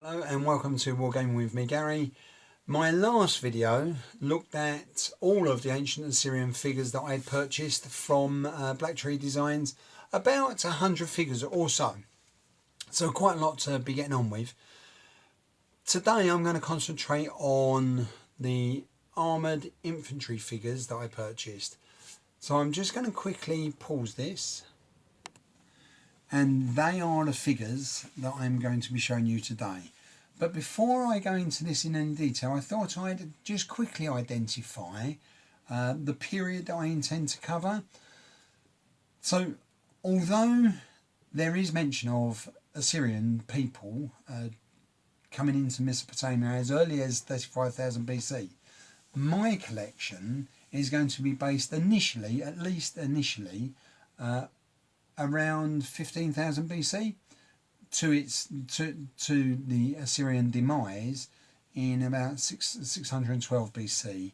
Hello and welcome to Wargaming with me, Gary. My last video looked at all of the Ancient Assyrian figures that I purchased from Black Tree Designs, about 100 figures or so. So quite a lot to be getting on with. Today I'm going to concentrate on the armoured infantry figures that I purchased. So I'm just going to quickly pause this. And they are the figures that I'm going to be showing you today. But before I go into this in any detail, I thought I'd just quickly identify the period that I intend to cover. So, although there is mention of Assyrian people coming into Mesopotamia as early as 35,000 BC, my collection is going to be based initially, at least initially, around 15,000 BC to the Assyrian demise in about 612 BC.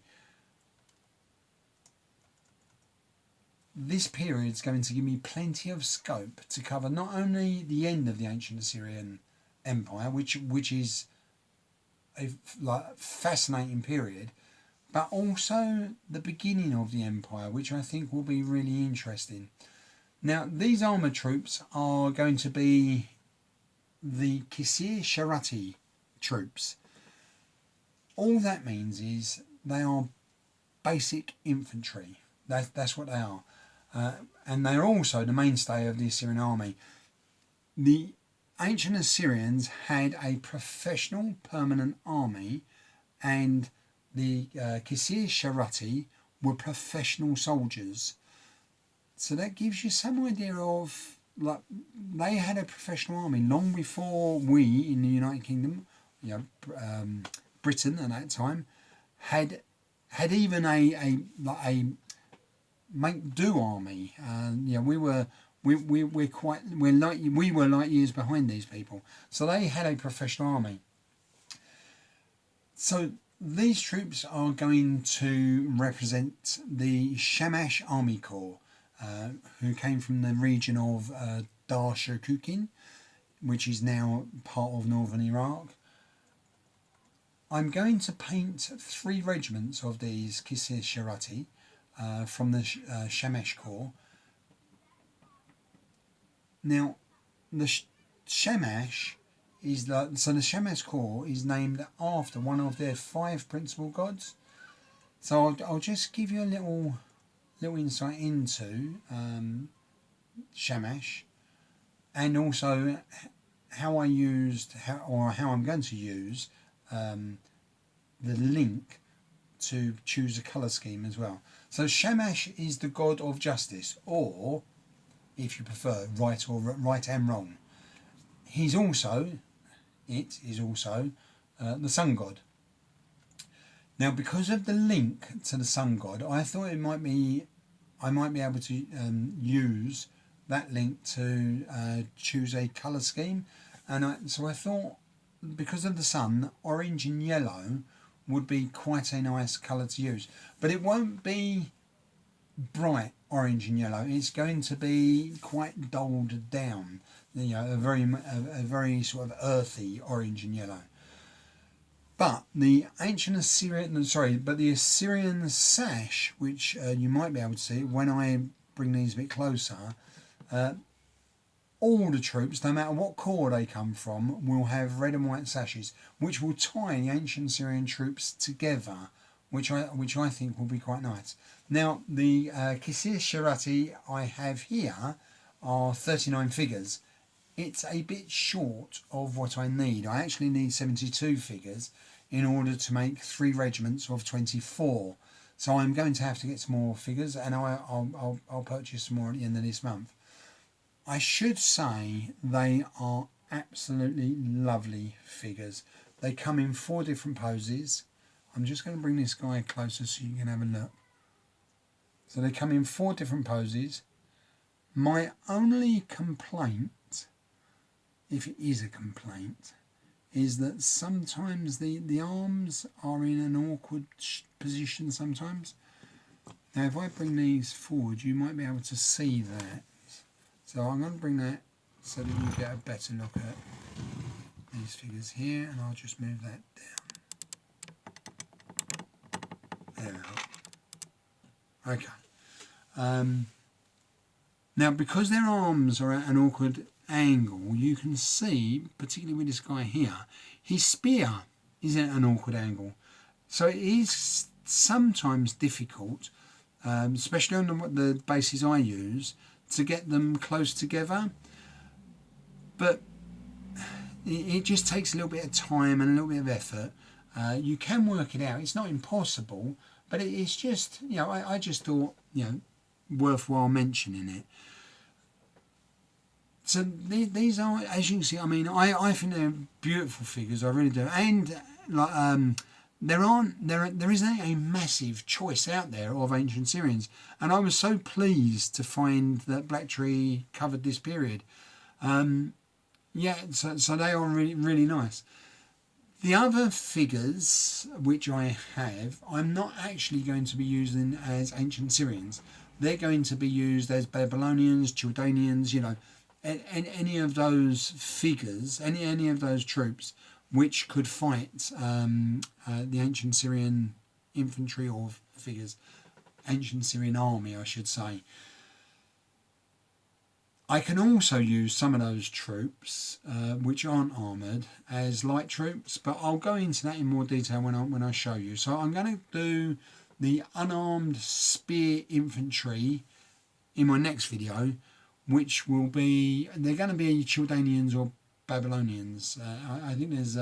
This period is going to give me plenty of scope to cover not only the end of the Ancient Assyrian Empire, which is a fascinating period, but also the beginning of the empire, which I think will be really interesting. Now, these armoured troops are going to be the Kisir Sharati troops. All that means is they are basic infantry. That's what they are. And they're also the mainstay of the Assyrian army. The ancient Assyrians had a professional permanent army, and the Kisir Sharati were professional soldiers. So that gives you some idea of, like, they had a professional army long before we in the United Kingdom, Britain at that time, had even a make do army. We were light years behind these people. So they had a professional army. So these troops are going to represent the Shamash Army Corps, who came from the region of Dar-Shirkukin, which is now part of northern Iraq. I'm going to paint 3 regiments of these Kisir Sharati from the Shamash Corps. Now, the Shamash is the Shamash Corps is named after one of their 5 principal gods. So I'll just give you a little insight into Shamash, and also how I'm going to use the link to choose a colour scheme as well. So Shamash is the god of justice, or if you prefer, right and wrong. It is also the sun god. Now, because of the link to the sun god, I thought I might be able to use that link to choose a colour scheme, and so I thought, because of the sun, orange and yellow would be quite a nice colour to use. But it won't be bright orange and yellow. It's going to be quite dulled down, a very sort of earthy orange and yellow. But the Assyrian sash, which you might be able to see when I bring these a bit closer, all the troops, no matter what corps they come from, will have red and white sashes, which will tie the ancient Assyrian troops together, which I think will be quite nice. Now, the Kisir Sharati I have here are 39 figures. It's a bit short of what I need. I actually need 72 figures in order to make 3 regiments of 24. So I'm going to have to get some more figures, and I'll purchase some more at the end of this month. I should say they are absolutely lovely figures. They come in 4 different poses. I'm just going to bring this guy closer so you can have a look. So they come in 4 different poses. My only complaint, if it is a complaint, is that sometimes the arms are in an awkward position sometimes. Now, if I bring these forward, you might be able to see that. So I'm going to bring that so that you get a better look at these figures here, and I'll just move that down. There we go. Okay. Now, because their arms are at an awkward angle, you can see, particularly with this guy here, his spear is at an awkward angle. So it is sometimes difficult, especially on the bases I use, to get them close together. But it just takes a little bit of time and a little bit of effort. You can work it out. It's not impossible, but it's just, I just thought, worthwhile mentioning it. So these are, as you can see, I mean, I think they're beautiful figures. I really do. And like there isn't a massive choice out there of Ancient Assyrians, and I was so pleased to find that Black Tree covered this period. So they are really, really nice. The other figures which I have, I'm not actually going to be using as Ancient Assyrians. They're going to be used as Babylonians, Chaldeans, any of those figures, any of those troops which could fight the Ancient Assyrian infantry or figures, Ancient Assyrian army, I should say. I can also use some of those troops which aren't armoured as light troops, but I'll go into that in more detail when I show you. So I'm going to do the unarmed spear infantry in my next video, which will be, they're going to be Chaldeans or Babylonians. I think there's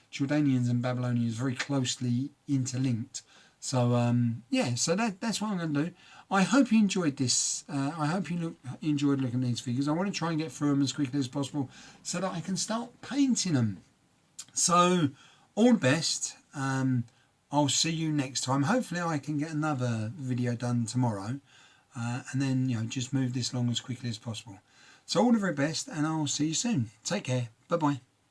Chaldeans and Babylonians very closely interlinked. So so that's what I'm going to do. I hope you enjoyed this. I hope you enjoyed looking at these figures. I want to try and get through them as quickly as possible so that I can start painting them. So all the best. I'll see you next time. Hopefully I can get another video done tomorrow, and then just move this along as quickly as possible. So all the very best, and I'll see you soon. Take care. Bye bye.